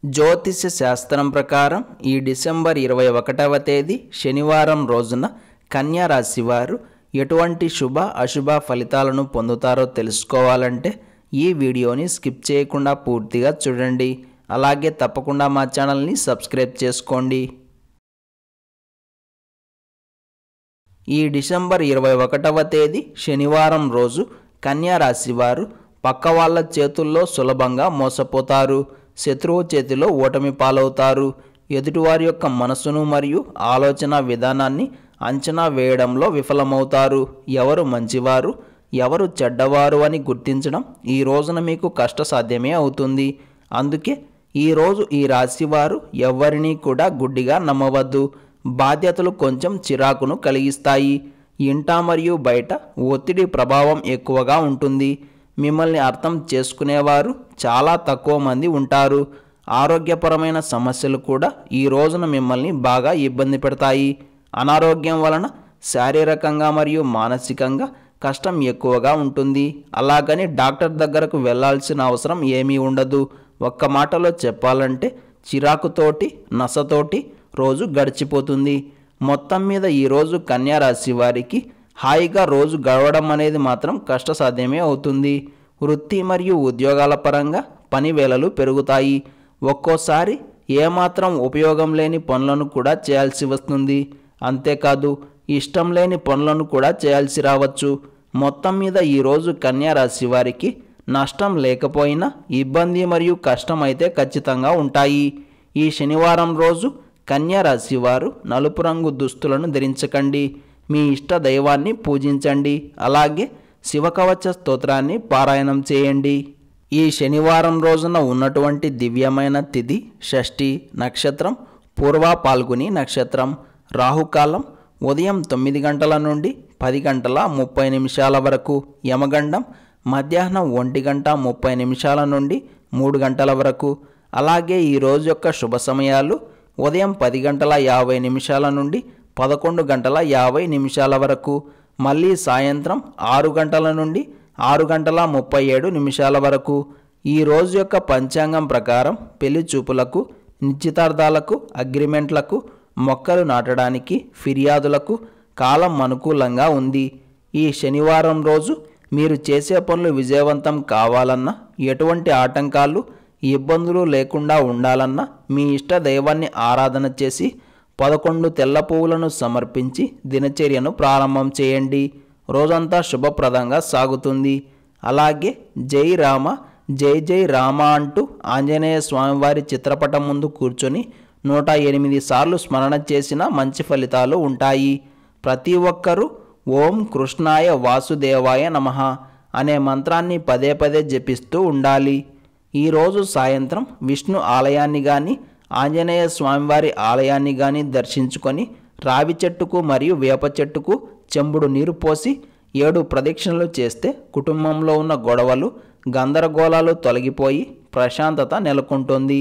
జ్యోతిష శాస్త్రం ప్రకారం ఈ డిసెంబర్ 21వ తేదీ శనివారం రోజున కన్యా రాశి వారు ఎటువంటి శుభ అశుభ ఫలితాలను పొందుతారో తెలుసుకోవాలంటే ఈ వీడియోని స్కిప్ చేయకుండా పూర్తిగా చూడండి. అలాగే తప్పకుండా మా ఛానల్ని సబ్స్క్రైబ్ చేసుకోండి. ఈ డిసెంబర్ 21వ తేదీ శనివారం రోజు కన్యా రాశి వారు పక్క వాళ్ళ చేతుల్లో సులభంగా మోసపోతారు. శత్రువు చేతిలో ఓటమి పాలవుతారు. ఎదుటివారి యొక్క మనసును మరియు ఆలోచన విధానాన్ని అంచనా వేయడంలో విఫలమవుతారు. ఎవరు మంచివారు ఎవరు చెడ్డవారు అని గుర్తించడం ఈ రోజున మీకు కష్టసాధ్యమే అవుతుంది. అందుకే ఈరోజు ఈ రాశివారు ఎవరిని కూడా గుడ్డిగా నమ్మవద్దు. బాధ్యతలు కొంచెం చిరాకును కలిగిస్తాయి. ఇంట మరియు బయట ఒత్తిడి ప్రభావం ఎక్కువగా ఉంటుంది. మిమ్మల్ని అర్థం చేసుకునేవారు చాలా తక్కువ మంది ఉంటారు. ఆరోగ్యపరమైన సమస్యలు కూడా ఈ రోజున మిమ్మల్ని బాగా ఇబ్బంది పెడతాయి. అనారోగ్యం వలన శారీరకంగా మరియు మానసికంగా కష్టం ఎక్కువగా ఉంటుంది. అలాగని డాక్టర్ దగ్గరకు వెళ్ళాల్సిన అవసరం ఏమీ ఉండదు. ఒక్క మాటలో చెప్పాలంటే చిరాకుతోటి నసతోటి రోజు గడిచిపోతుంది. మొత్తం మీద ఈరోజు కన్యా రాశి వారికి హాయిగా రోజు గడవడం అనేది మాత్రం కష్టసాధ్యమే అవుతుంది. వృత్తి మరియు ఉద్యోగాల పరంగా పని వేళలు పెరుగుతాయి. ఒక్కోసారి ఏమాత్రం ఉపయోగం లేని పనులను కూడా చేయాల్సి వస్తుంది. అంతేకాదు ఇష్టం లేని పనులను కూడా చేయాల్సి రావచ్చు. మొత్తం మీద ఈరోజు కన్యా రాశి వారికి నష్టం లేకపోయినా ఇబ్బంది మరియు కష్టం అయితే ఖచ్చితంగా ఉంటాయి. ఈ శనివారం రోజు కన్యా రాశి వారు నలుపు రంగు దుస్తులను ధరించకండి. మీ ఇష్ట దైవాన్ని పూజించండి. అలాగే శివకవచ స్తోత్రాన్ని పారాయణం చేయండి. ఈ శనివారం రోజున ఉన్నటువంటి దివ్యమైన తిథి షష్ఠి నక్షత్రం పూర్వ పాల్గొని నక్షత్రం. రాహుకాలం ఉదయం 9 గంటల నుండి 10 గంటల 30 నిమిషాల వరకు. యమగండం మధ్యాహ్నం 1 గంట 30 నిమిషాల నుండి 3 గంటల వరకు. అలాగే ఈరోజు యొక్క శుభ సమయాలు ఉదయం 10 గంటల 50 నిమిషాల నుండి 11 గంటల 50 నిమిషాల వరకు. మళ్ళీ సాయంత్రం 6 గంటల నుండి 6 గంటల 37 నిమిషాల వరకు. ఈ రోజు యొక్క పంచాంగం ప్రకారం పెళ్లి చూపులకు, నిశ్చితార్థాలకు, అగ్రిమెంట్లకు, మొక్కలు నాటడానికి, ఫిర్యాదులకు కాలం అనుకూలంగా ఉంది. ఈ శనివారం రోజు మీరు చేసే పనులు విజయవంతం కావాలన్నా, ఎటువంటి ఆటంకాలు ఇబ్బందులు లేకుండా ఉండాలన్నా మీ ఇష్ట దైవాన్ని ఆరాధన చేసి 11 తెల్ల పువ్వులను సమర్పించి దినచర్యను ప్రారంభం చేయండి. రోజంతా శుభప్రదంగా సాగుతుంది. అలాగే జై రామ జై జై రామ అంటూ ఆంజనేయ స్వామివారి చిత్రపటం ముందు కూర్చొని 108 సార్లు స్మరణ చేసిన మంచి ఫలితాలు ఉంటాయి. ప్రతి ఒక్కరూ ఓం కృష్ణాయ వాసుదేవాయ నమః అనే మంత్రాన్ని పదే పదే జపిస్తూ ఉండాలి. ఈరోజు సాయంత్రం విష్ణు ఆలయాన్ని కానీ ఆంజనేయ స్వామివారి ఆలయాన్ని కానీ దర్శించుకొని రావి చెట్టుకు మరియు వేప చెట్టుకు చెంబుడు నీరు పోసి 7 ప్రదక్షిణలు చేస్తే కుటుంబంలో ఉన్న గొడవలు గందరగోళాలు తొలగిపోయి ప్రశాంతత నెలకొంటుంది.